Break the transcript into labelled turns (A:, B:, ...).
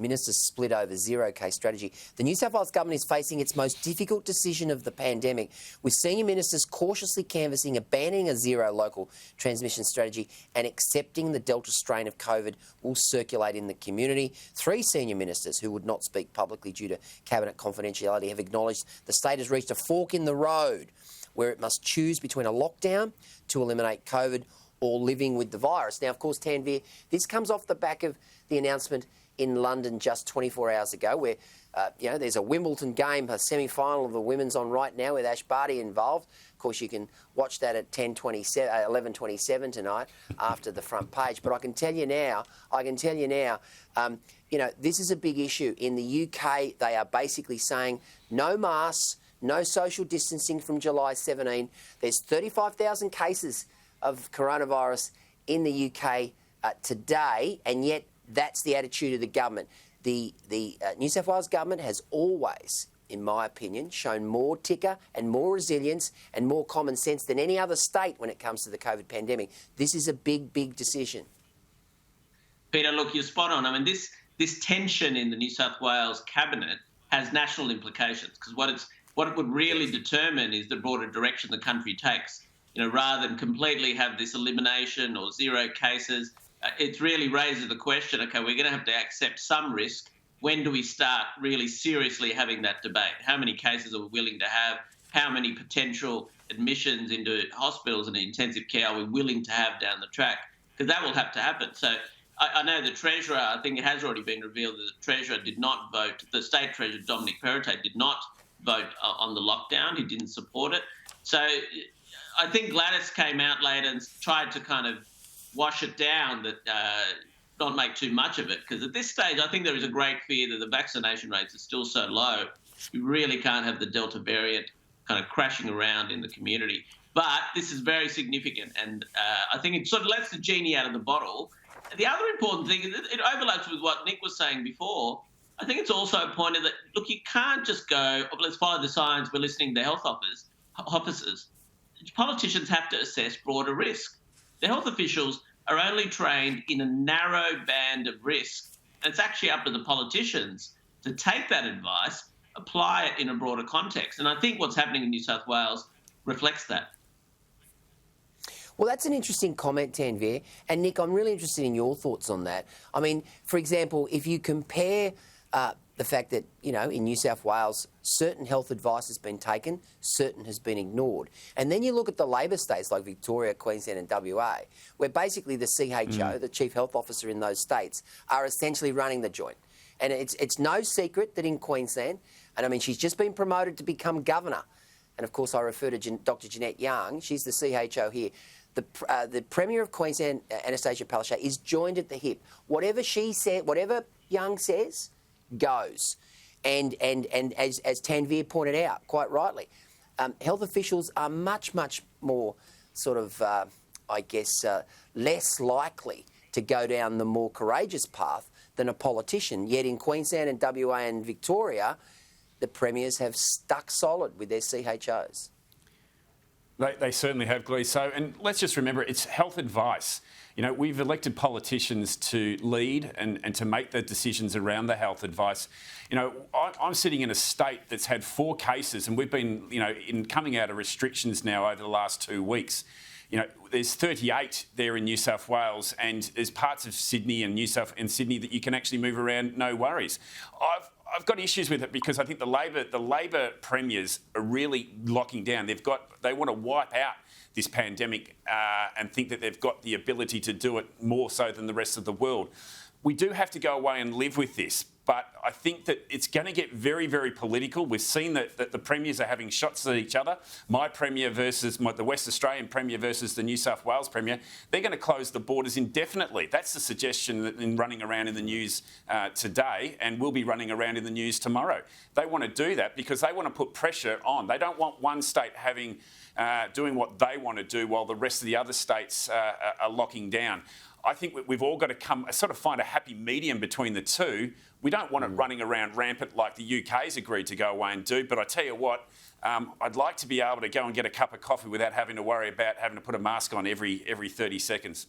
A: Ministers split over zeroK strategy. The New South Wales government is facing its most difficult decision of the pandemic, with senior ministers cautiously canvassing abandoning a zero local transmission strategy and accepting the Delta strain of COVID will circulate in the community. 3 senior ministers who would not speak publicly due to cabinet confidentiality have acknowledged the state has reached a fork in the road where it must choose between a lockdown to eliminate COVID or living with the virus. Now, of course, Tanvir, this comes off the back of the announcement in London just 24 hours ago where, there's a Wimbledon game, a semi-final of the women's on right now with Ash Barty involved. Of course, you can watch that at 11:27 tonight after the front page. But I can tell you now, this is a big issue. In the UK, they are basically saying no masks, no social distancing from July 17. There's 35,000 cases of coronavirus in the UK today, and yet that's the attitude of the government. The New South Wales government has always, in my opinion, shown more ticker and more resilience and more common sense than any other state when it comes to the COVID pandemic. This is a big, big decision.
B: Peter, look, you're spot on. I mean, this tension in the New South Wales cabinet has national implications because what it would really determine is the broader direction the country takes. Rather than completely have this elimination or zero cases, it really raises the question, okay, we're going to have to accept some risk. When do we start really seriously having that debate? How many cases are we willing to have? How many potential admissions into hospitals and intensive care are we willing to have down the track? Because that will have to happen. So I know the Treasurer, I think it has already been revealed that the Treasurer did not vote, the State Treasurer, Dominic Perrottet, did not vote on the lockdown. He didn't support it. So I think Gladys came out later and tried to kind of wash it down, that not make too much of it, because at this stage I think there is a great fear that the vaccination rates are still so low, you really can't have the Delta variant kind of crashing around in the community. But this is very significant, and I think it sort of lets the genie out of the bottle. The other important thing is it overlaps with what Nick was saying before. I think it's also pointed that, look, you can't just go, let's follow the science, we're listening to health officers. Politicians have to assess broader risk. The health officials are only trained in a narrow band of risk. And it's actually up to the politicians to take that advice, apply it in a broader context. And I think what's happening in New South Wales reflects that.
A: Well, that's an interesting comment, Tanvir. And Nick, I'm really interested in your thoughts on that. I mean, for example, if you compare the fact that, in New South Wales, certain health advice has been taken, certain has been ignored. And then you look at the Labor states like Victoria, Queensland and WA, where basically the CHO, the Chief Health Officer in those states, are essentially running the joint. And it's no secret that in Queensland, and I mean, she's just been promoted to become Governor. And of course, I refer to Dr. Jeanette Young. She's the CHO here. The Premier of Queensland, Anastasia Palaszczuk, is joined at the hip. Whatever she said, whatever Young says, goes. And as Tanvir pointed out, quite rightly, health officials are much, much more sort of, less likely to go down the more courageous path than a politician. Yet in Queensland and WA and Victoria, the premiers have stuck solid with their CHOs.
C: They certainly have, Glee. So, and let's just remember, it's health advice. We've elected politicians to lead and to make the decisions around the health advice. I'm sitting in a state that's had 4 cases, and we've been, in coming out of restrictions now over the last 2 weeks. There's 38 there in New South Wales, and there's parts of Sydney and Sydney that you can actually move around, no worries. I've got issues with it because I think the Labor premiers are really locking down. They want to wipe out this pandemic and think that they've got the ability to do it more so than the rest of the world. We do have to go away and live with this, but I think that it's going to get very, very political. We've seen that the premiers are having shots at each other. My premier versus the West Australian premier versus the New South Wales premier. They're going to close the borders indefinitely. That's the suggestion that in running around in the news today, and will be running around in the news tomorrow. They want to do that because they want to put pressure on. They don't want one state doing what they want to do while the rest of the other states are locking down. I think we've all got to find a happy medium between the two. We don't want it running around rampant like the UK's agreed to go away and do. But I tell you what, I'd like to be able to go and get a cup of coffee without having to worry about having to put a mask on every 30 seconds.